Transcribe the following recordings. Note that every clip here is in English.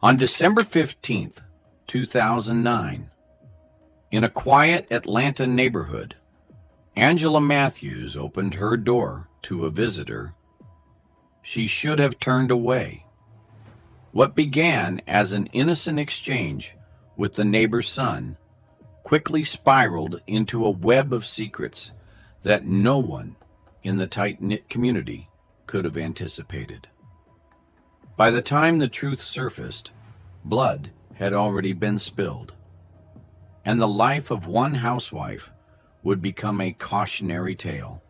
On December 15th, 2009, in a quiet Atlanta neighborhood, Angela Matthews opened her door to a visitor she should have turned away. What began as an innocent exchange with the neighbor's son quickly spiraled into a web of secrets that no one in the tight-knit community could have anticipated. By the time the truth surfaced, blood had already been spilled, and the life of one housewife would become a cautionary tale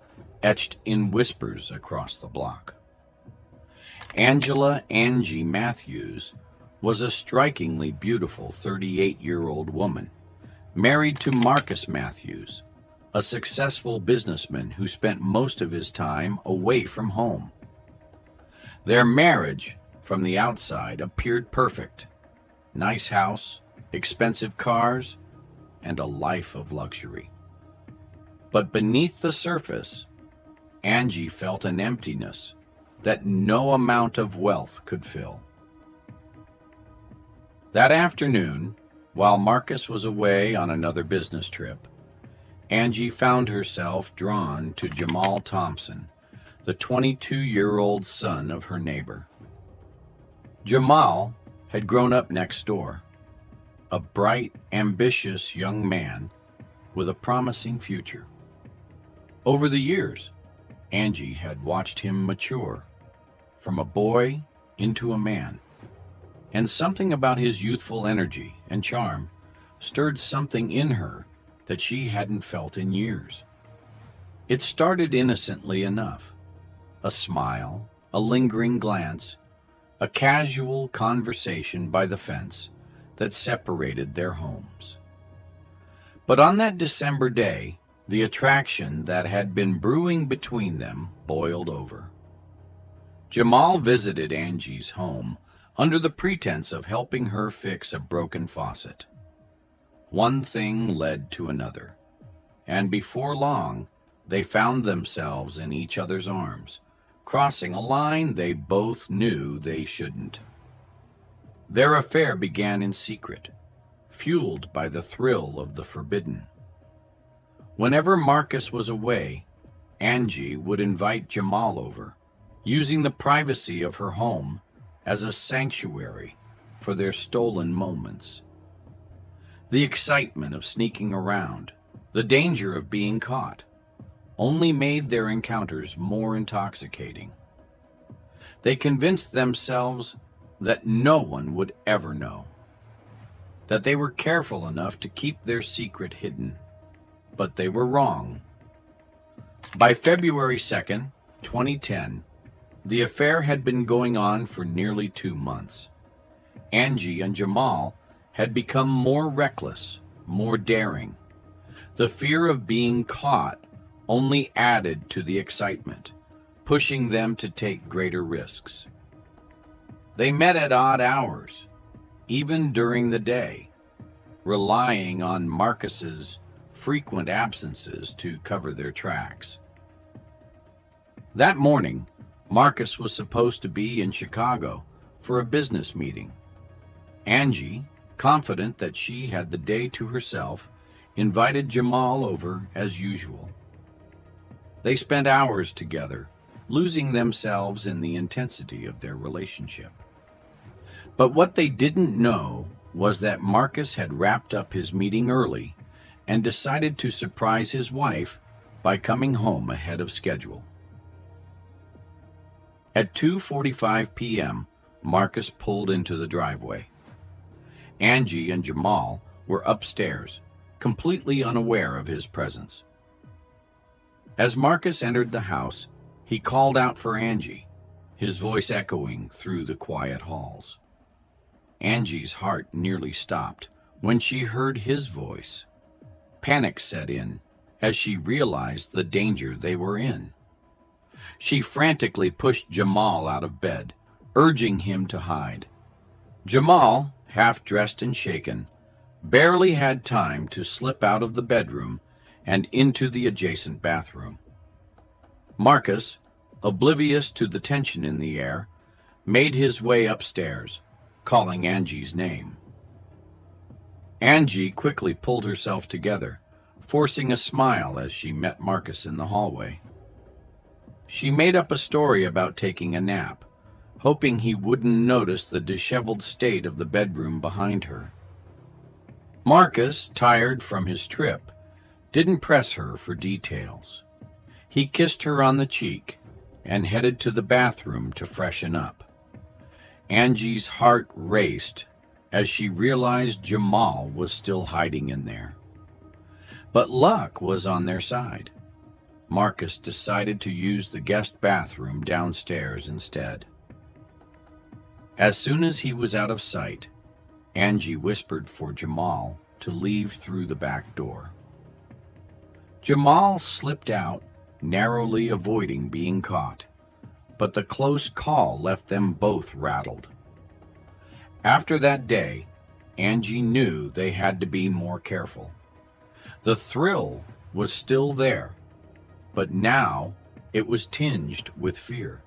etched in whispers across the block. Angela Angie Matthews was a strikingly beautiful 38-year-old woman, married to Marcus Matthews, a successful businessman who spent most of his time away from home. Their marriage, from the outside, appeared perfect. Nice house, expensive cars, and a life of luxury. But beneath the surface, Angie felt an emptiness that no amount of wealth could fill. That afternoon, while Marcus was away on another business trip, Angie found herself drawn to Jamal Thompson, the 22-year-old son of her neighbor. Jamal had grown up next door, a bright, ambitious young man with a promising future. Over the years, Angie had watched him mature, from a boy into a man, and something about his youthful energy and charm stirred something in her that she hadn't felt in years. It started innocently enough: a smile, a lingering glance, a casual conversation by the fence that separated their homes. But on that December day, the attraction that had been brewing between them boiled over. Jamal visited Angie's home under the pretense of helping her fix a broken faucet. One thing led to another, and before long, they found themselves in each other's arms, crossing a line they both knew they shouldn't. Their affair began in secret, fueled by the thrill of the forbidden. Whenever Marcus was away, Angie would invite Jamal over, using the privacy of her home as a sanctuary for their stolen moments. The excitement of sneaking around, the danger of being caught, only made their encounters more intoxicating. They convinced themselves that no one would ever know, that they were careful enough to keep their secret hidden, but they were wrong. By February 2nd, 2010, the affair had been going on for nearly 2 months. Angie and Jamal had become more reckless, more daring. The fear of being caught only added to the excitement, pushing them to take greater risks. They met at odd hours, even during the day, relying on Marcus's frequent absences to cover their tracks. That morning, Marcus was supposed to be in Chicago for a business meeting. Angie, confident that she had the day to herself, invited Jamal over as usual. They spent hours together, losing themselves in the intensity of their relationship. But what they didn't know was that Marcus had wrapped up his meeting early and decided to surprise his wife by coming home ahead of schedule. At 2:45 p.m., Marcus pulled into the driveway. Angie and Jamal were upstairs, completely unaware of his presence. As Marcus entered the house, he called out for Angie, his voice echoing through the quiet halls. Angie's heart nearly stopped when she heard his voice. Panic set in as she realized the danger they were in. She frantically pushed Jamal out of bed, urging him to hide. Jamal, half dressed and shaken, barely had time to slip out of the bedroom and into the adjacent bathroom. Marcus, oblivious to the tension in the air, made his way upstairs, calling Angie's name. Angie quickly pulled herself together, forcing a smile as she met Marcus in the hallway. She made up a story about taking a nap, hoping he wouldn't notice the disheveled state of the bedroom behind her. Marcus, tired from his trip, didn't press her for details. He kissed her on the cheek and headed to the bathroom to freshen up. Angie's heart raced as she realized Jamal was still hiding in there. But luck was on their side. Marcus decided to use the guest bathroom downstairs instead. As soon as he was out of sight, Angie whispered for Jamal to leave through the back door. Jamal slipped out, narrowly avoiding being caught, but the close call left them both rattled. After that day, Angie knew they had to be more careful. The thrill was still there, but now it was tinged with fear.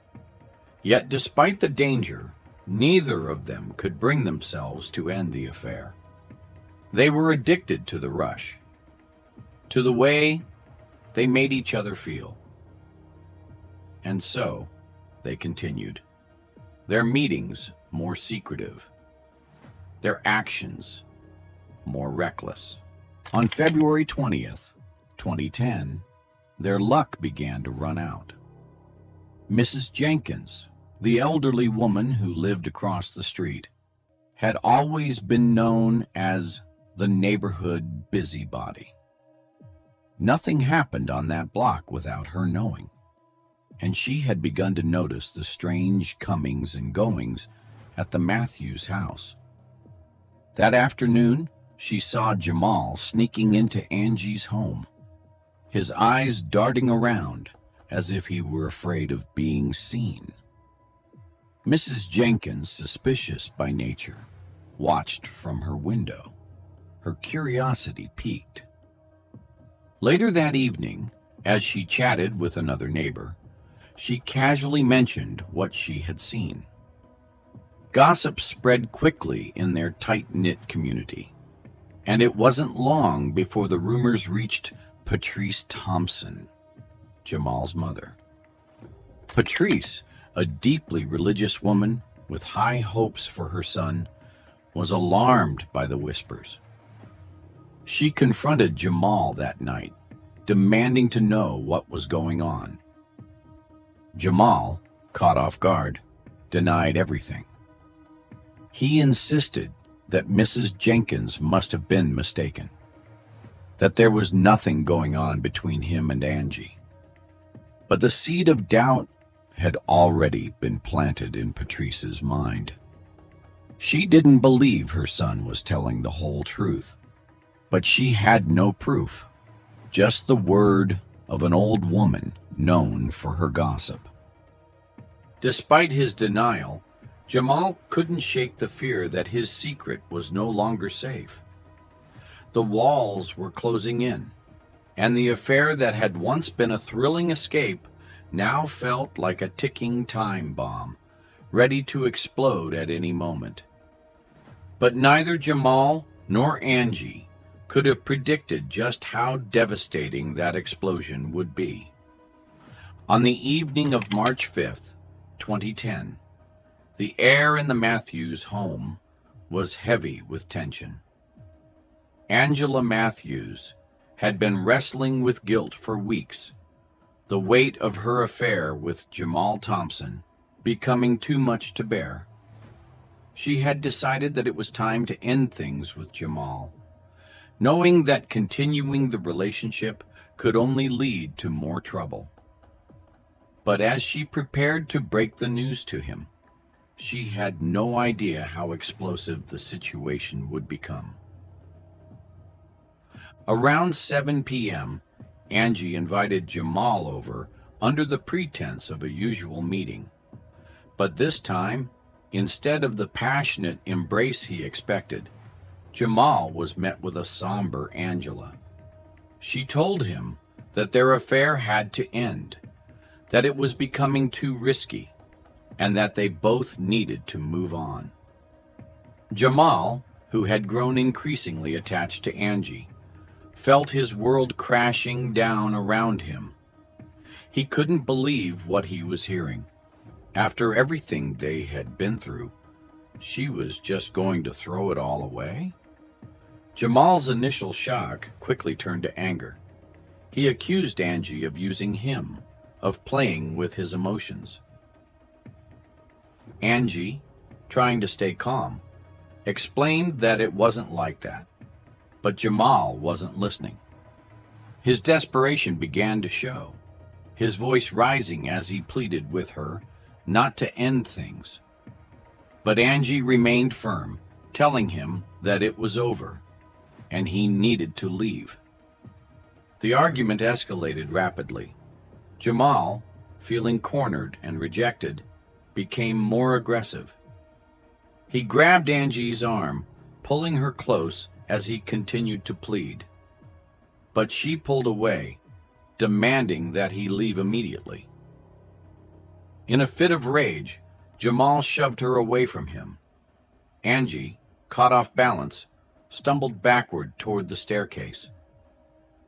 Yet despite the danger, neither of them could bring themselves to end the affair. They were addicted to the rush, to the way they made each other feel. And so they continued, their meetings more secretive, their actions more reckless. On February 20th, 2010, their luck began to run out. Mrs. Jenkins, the elderly woman who lived across the street, had always been known as the neighborhood busybody. Nothing happened on that block without her knowing, and she had begun to notice the strange comings and goings at the Matthews house. That afternoon, she saw Jamal sneaking into Angie's home, his eyes darting around as if he were afraid of being seen. Mrs. Jenkins, suspicious by nature, watched from her window. Her curiosity piqued. Later that evening, as she chatted with another neighbor, she casually mentioned what she had seen. Gossip spread quickly in their tight-knit community, and it wasn't long before the rumors reached Patrice Thompson, Jamal's mother. Patrice, a deeply religious woman with high hopes for her son, was alarmed by the whispers. She confronted Jamal that night, demanding to know what was going on. Jamal, caught off guard, denied everything. He insisted that Mrs. Jenkins must have been mistaken, that there was nothing going on between him and Angie. But the seed of doubt had already been planted in Patrice's mind. She didn't believe her son was telling the whole truth, but she had no proof, just the word of an old woman known for her gossip. Despite his denial, Jamal couldn't shake the fear that his secret was no longer safe. The walls were closing in, and the affair that had once been a thrilling escape now felt like a ticking time bomb, ready to explode at any moment. But neither Jamal nor Angie could have predicted just how devastating that explosion would be. On the evening of March 5th, 2010, the air in the Matthews home was heavy with tension. Angela Matthews had been wrestling with guilt for weeks, the weight of her affair with Jamal Thompson becoming too much to bear. She had decided that it was time to end things with Jamal, knowing that continuing the relationship could only lead to more trouble. But as she prepared to break the news to him, she had no idea how explosive the situation would become. Around 7 p.m., Angie invited Jamal over under the pretense of a usual meeting. But this time, instead of the passionate embrace he expected, Jamal was met with a somber Angela. She told him that their affair had to end, that it was becoming too risky, and that they both needed to move on. Jamal, who had grown increasingly attached to Angie, felt his world crashing down around him. He couldn't believe what he was hearing. After everything they had been through, she was just going to throw it all away? Jamal's initial shock quickly turned to anger. He accused Angie of using him, of playing with his emotions. Angie, trying to stay calm, explained that it wasn't like that, but Jamal wasn't listening. His desperation began to show, his voice rising as he pleaded with her not to end things. But Angie remained firm, telling him that it was over, and he needed to leave. The argument escalated rapidly. Jamal, feeling cornered and rejected, became more aggressive. He grabbed Angie's arm, pulling her close as he continued to plead. But she pulled away, demanding that he leave immediately. In a fit of rage, Jamal shoved her away from him. Angie, caught off balance, stumbled backward toward the staircase.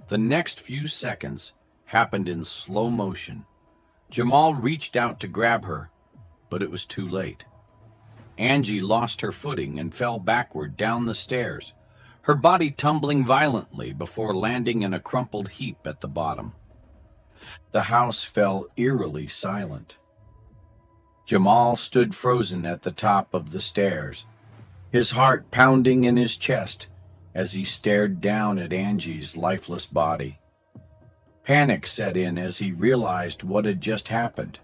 The next few seconds happened in slow motion. Jamal reached out to grab her, but it was too late. Angie lost her footing and fell backward down the stairs, her body tumbling violently before landing in a crumpled heap at the bottom. The house fell eerily silent. Jamal stood frozen at the top of the stairs, his heart pounding in his chest as he stared down at Angie's lifeless body. Panic set in as he realized what had just happened.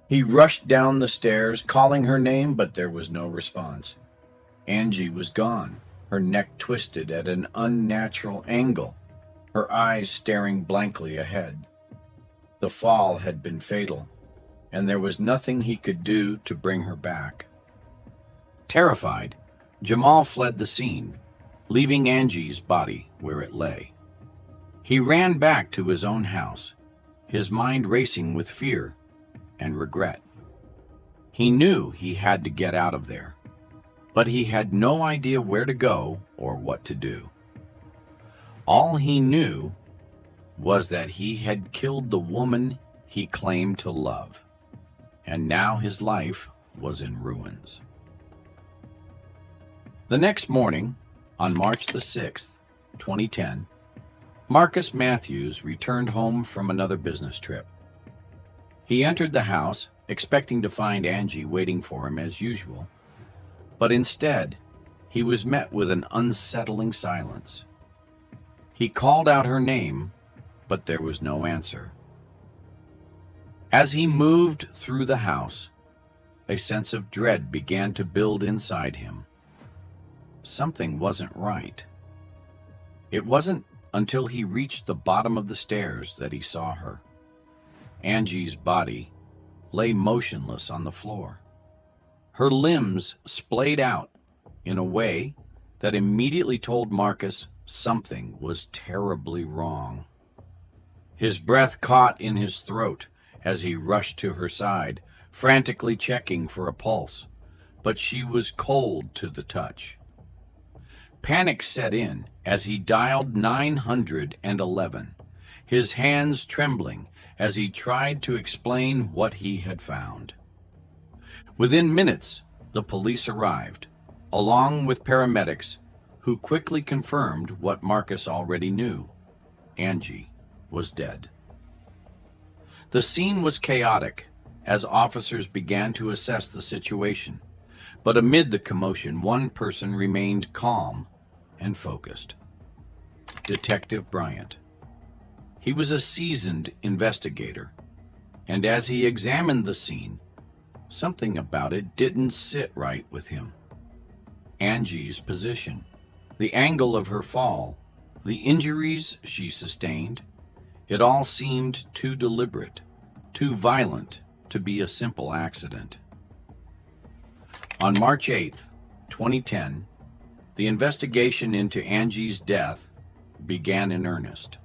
He rushed down the stairs, calling her name, but there was no response. Angie was gone, her neck twisted at an unnatural angle, her eyes staring blankly ahead. The fall had been fatal, and there was nothing he could do to bring her back. Terrified, Jamal fled the scene, leaving Angie's body where it lay. He ran back to his own house, his mind racing with fear and regret. He knew he had to get out of there, but he had no idea where to go or what to do. All he knew was that he had killed the woman he claimed to love, and now his life was in ruins. The next morning, on March the 6th, 2010, Marcus Matthews returned home from another business trip. He entered the house, expecting to find Angie waiting for him as usual, but instead, he was met with an unsettling silence. He called out her name, but there was no answer. As he moved through the house, a sense of dread began to build inside him. Something wasn't right. It wasn't until he reached the bottom of the stairs that he saw her. Angie's body lay motionless on the floor. Her limbs splayed out in a way that immediately told Marcus something was terribly wrong. His breath caught in his throat as he rushed to her side, frantically checking for a pulse, but she was cold to the touch. Panic set in as he dialed 911, his hands trembling as he tried to explain what he had found. Within minutes, the police arrived, along with paramedics, who quickly confirmed what Marcus already knew. Angie was dead. The scene was chaotic as officers began to assess the situation, but amid the commotion, one person remained calm and focused. Detective Bryant. He was a seasoned investigator, and as he examined the scene, something about it didn't sit right with him. Angie's position, the angle of her fall, the injuries she sustained, it all seemed too deliberate, too violent to be a simple accident. On March 8th, 2010, the investigation into Angie's death began in earnest.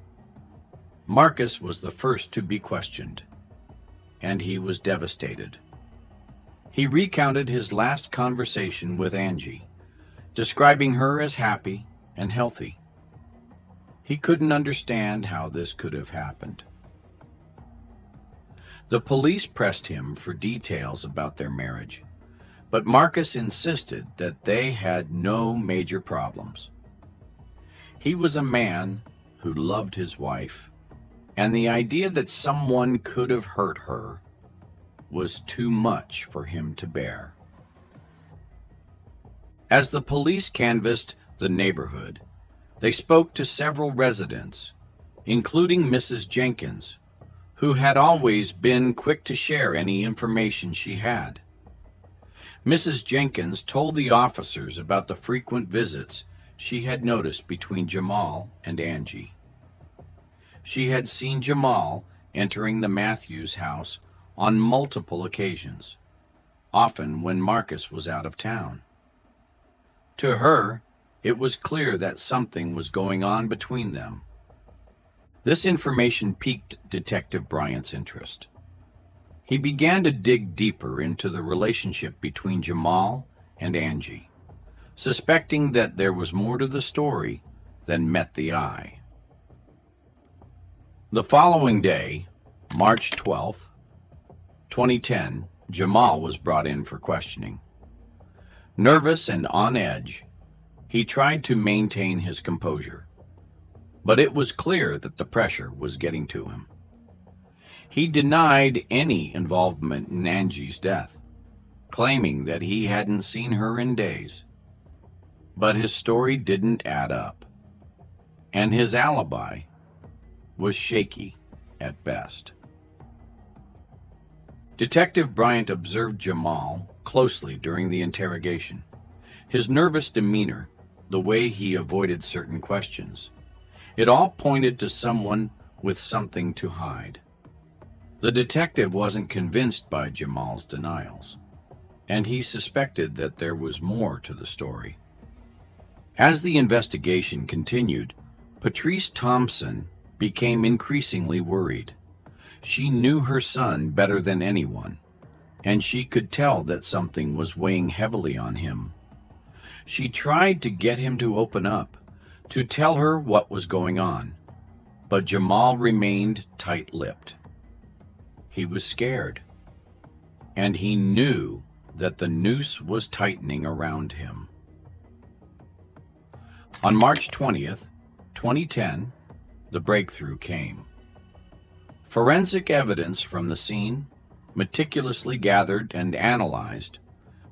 Marcus was the first to be questioned, and he was devastated. He recounted his last conversation with Angie, describing her as happy and healthy. He couldn't understand how this could have happened. The police pressed him for details about their marriage, but Marcus insisted that they had no major problems. He was a man who loved his wife, and the idea that someone could have hurt her was too much for him to bear. As the police canvassed the neighborhood, they spoke to several residents, including Mrs. Jenkins, who had always been quick to share any information she had. Mrs. Jenkins told the officers about the frequent visits she had noticed between Jamal and Angie. She had seen Jamal entering the Matthews house on multiple occasions, often when Marcus was out of town. To her, it was clear that something was going on between them. This information piqued Detective Bryant's interest. He began to dig deeper into the relationship between Jamal and Angie, suspecting that there was more to the story than met the eye. The following day, March 12th, 2010, Jamal was brought in for questioning. Nervous and on edge, he tried to maintain his composure, but it was clear that the pressure was getting to him. He denied any involvement in Angie's death, claiming that he hadn't seen her in days. But his story didn't add up, and his alibi was shaky at best. Detective Bryant observed Jamal closely during the interrogation. His nervous demeanor, the way he avoided certain questions, it all pointed to someone with something to hide. The detective wasn't convinced by Jamal's denials, and he suspected that there was more to the story. As the investigation continued, Patrice Thompson became increasingly worried. She knew her son better than anyone, and she could tell that something was weighing heavily on him. She tried to get him to open up, to tell her what was going on, but Jamal remained tight-lipped. He was scared, and he knew that the noose was tightening around him. On March 20th, 2010, the breakthrough came. Forensic evidence from the scene, meticulously gathered and analyzed,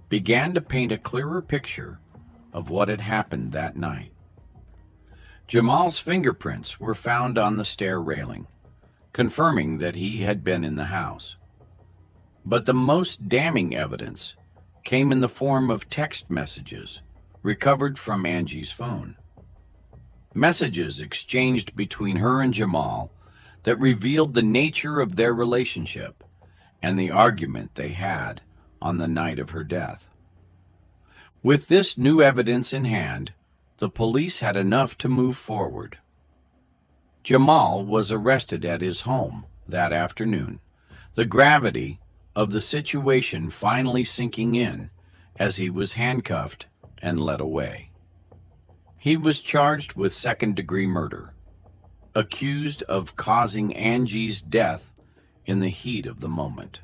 began to paint a clearer picture of what had happened that night. Jamal's fingerprints were found on the stair railing, confirming that he had been in the house. But the most damning evidence came in the form of text messages recovered from Angie's phone. Messages exchanged between her and Jamal that revealed the nature of their relationship and the argument they had on the night of her death. With this new evidence in hand, the police had enough to move forward. Jamal was arrested at his home that afternoon, the gravity of the situation finally sinking in as he was handcuffed and led away. He was charged with second-degree murder, accused of causing Angie's death in the heat of the moment.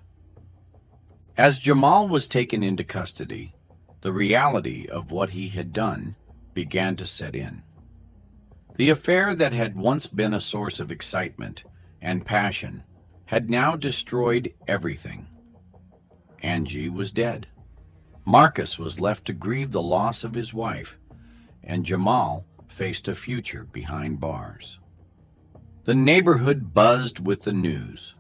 As Jamal was taken into custody, the reality of what he had done began to set in. The affair that had once been a source of excitement and passion had now destroyed everything. Angie was dead. Marcus was left to grieve the loss of his wife, and Jamal faced a future behind bars. The neighborhood buzzed with the news,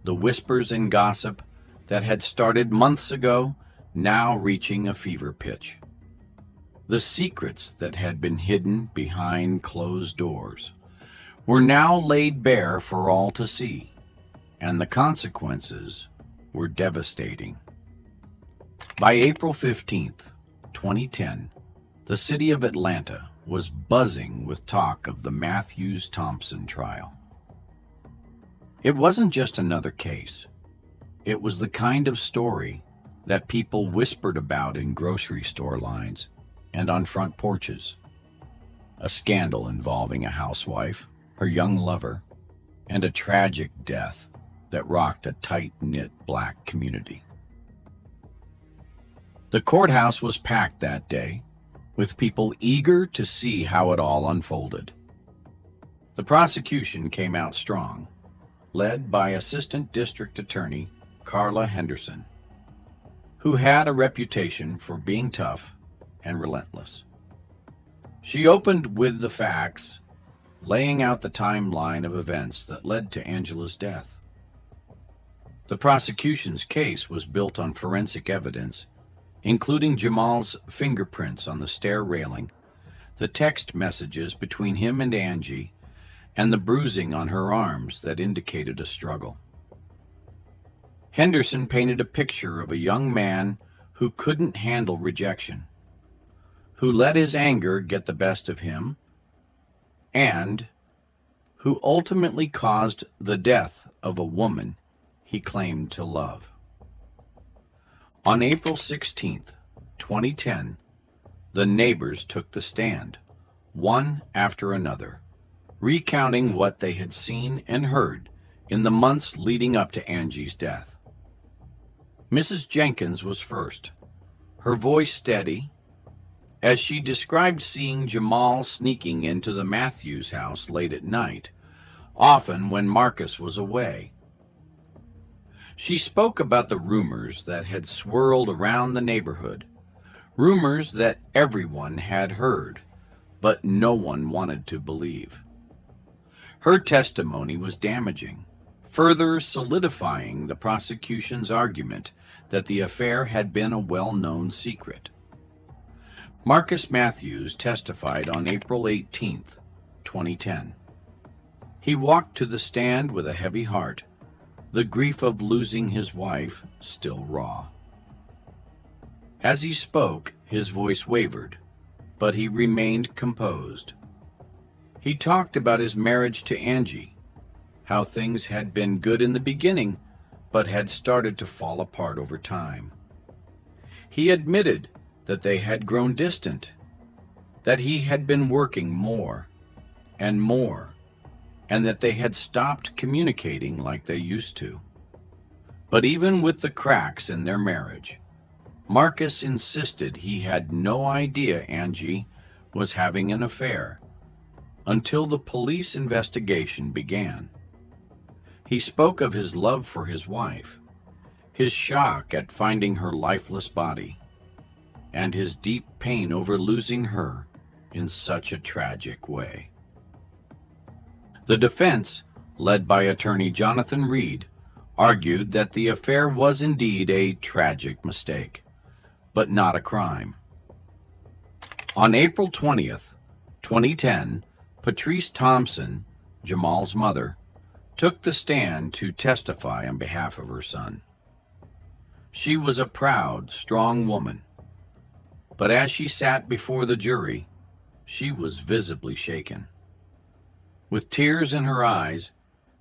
the whispers and gossip that had started months ago now reaching a fever pitch. The secrets that had been hidden behind closed doors were now laid bare for all to see, and the consequences were devastating. By April 15th, 2010, the city of Atlanta was buzzing with talk of the Matthews-Thompson trial. It wasn't just another case. It was the kind of story that people whispered about in grocery store lines and on front porches. A scandal involving a housewife, her young lover, and a tragic death that rocked a tight-knit black community. The courthouse was packed that day, with people eager to see how it all unfolded. The prosecution came out strong, led by Assistant District Attorney Carla Henderson, who had a reputation for being tough and relentless. She opened with the facts, laying out the timeline of events that led to Angela's death. The prosecution's case was built on forensic evidence, including Jamal's fingerprints on the stair railing, the text messages between him and Angie, and the bruising on her arms that indicated a struggle. Henderson painted a picture of a young man who couldn't handle rejection, who let his anger get the best of him, and who ultimately caused the death of a woman he claimed to love. On April 16, 2010, the neighbors took the stand, one after another, recounting what they had seen and heard in the months leading up to Angie's death. Mrs. Jenkins was first, her voice steady, as she described seeing Jamal sneaking into the Matthews house late at night, often when Marcus was away. She spoke about the rumors that had swirled around the neighborhood, rumors that everyone had heard, but no one wanted to believe. Her testimony was damaging, further solidifying the prosecution's argument that the affair had been a well-known secret. Marcus Matthews testified on April 18, 2010. He walked to the stand with a heavy heart, the grief of losing his wife still raw. As he spoke, his voice wavered, but he remained composed. He talked about his marriage to Angie, how things had been good in the beginning, but had started to fall apart over time. He admitted that they had grown distant, that he had been working more and more, and that they had stopped communicating like they used to. But even with the cracks in their marriage, Marcus insisted he had no idea Angie was having an affair until the police investigation began. He spoke of his love for his wife, his shock at finding her lifeless body, and his deep pain over losing her in such a tragic way. The defense, led by attorney Jonathan Reed, argued that the affair was indeed a tragic mistake, but not a crime. On April 20th, 2010, Patrice Thompson, Jamal's mother, took the stand to testify on behalf of her son. She was a proud, strong woman, but as she sat before the jury, she was visibly shaken. With tears in her eyes,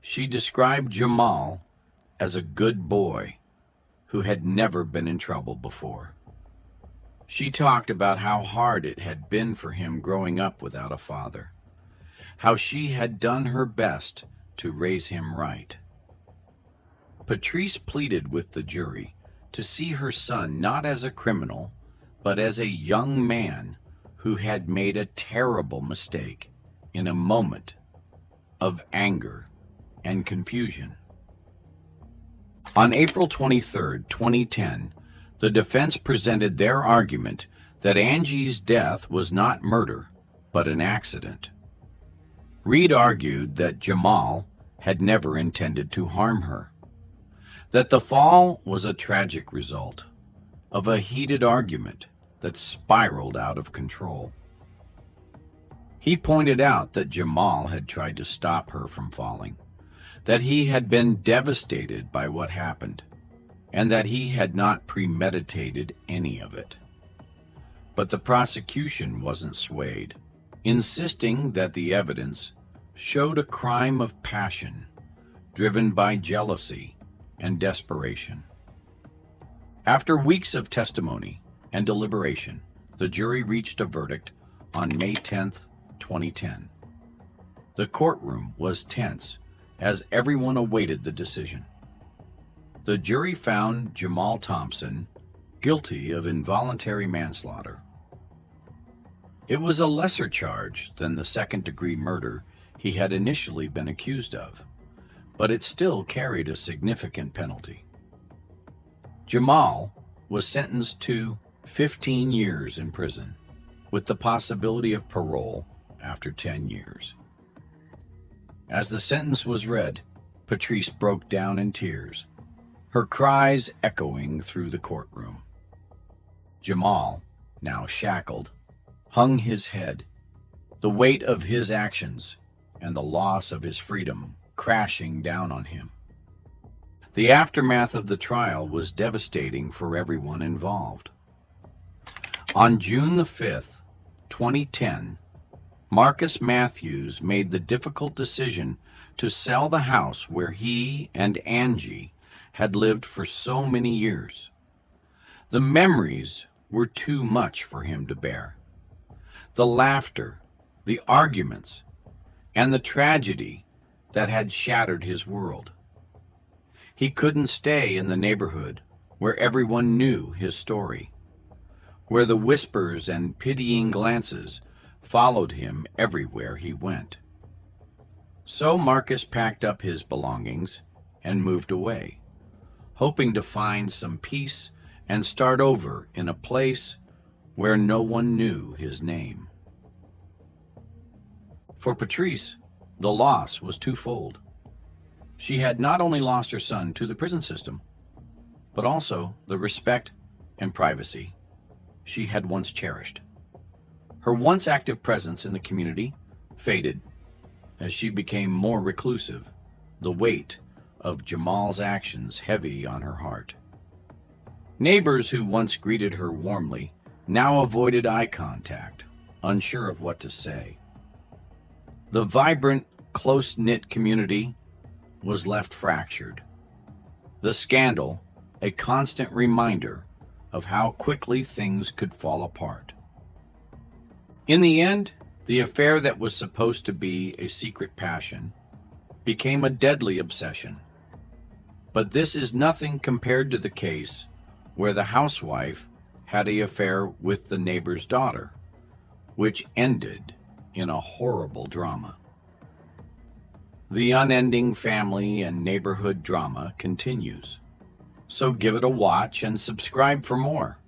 she described Jamal as a good boy who had never been in trouble before. She talked about how hard it had been for him growing up without a father, how she had done her best to raise him right. Patrice pleaded with the jury to see her son not as a criminal, but as a young man who had made a terrible mistake in a moment of anger and confusion. On April 23, 2010, the defense presented their argument that Angie's death was not murder, but an accident. Reed argued that Jamal had never intended to harm her, that the fall was a tragic result of a heated argument that spiraled out of control. He pointed out that Jamal had tried to stop her from falling, that he had been devastated by what happened, and that he had not premeditated any of it. But the prosecution wasn't swayed, insisting that the evidence showed a crime of passion, driven by jealousy and desperation. After weeks of testimony and deliberation, the jury reached a verdict on May 10th, 2010. The courtroom was tense as everyone awaited the decision. The jury found Jamal Thompson guilty of involuntary manslaughter. It was a lesser charge than the second-degree murder he had initially been accused of, but it still carried a significant penalty. Jamal was sentenced to 15 years in prison, with the possibility of parole after 10 years. As the sentence was read, Patrice broke down in tears, her cries echoing through the courtroom. Jamal, now shackled, hung his head, the weight of his actions and the loss of his freedom crashing down on him. The aftermath of the trial was devastating for everyone involved. On June the 5th, 2010, Marcus Matthews made the difficult decision to sell the house where he and Angie had lived for so many years. The memories were too much for him to bear. The laughter, the arguments, and the tragedy that had shattered his world. He couldn't stay in the neighborhood where everyone knew his story, where the whispers and pitying glances followed him everywhere he went. So Marcus packed up his belongings and moved away, hoping to find some peace and start over in a place where no one knew his name. For Patrice, the loss was twofold. She had not only lost her son to the prison system, but also the respect and privacy she had once cherished. Her once active presence in the community faded as she became more reclusive, the weight of Jamal's actions heavy on her heart. Neighbors who once greeted her warmly now avoided eye contact, unsure of what to say. The vibrant, close-knit community was left fractured. The scandal, a constant reminder of how quickly things could fall apart. In the end, the affair that was supposed to be a secret passion became a deadly obsession. But this is nothing compared to the case where the housewife had an affair with the neighbor's daughter, which ended in a horrible drama. The unending family and neighborhood drama continues, so give it a watch and subscribe for more.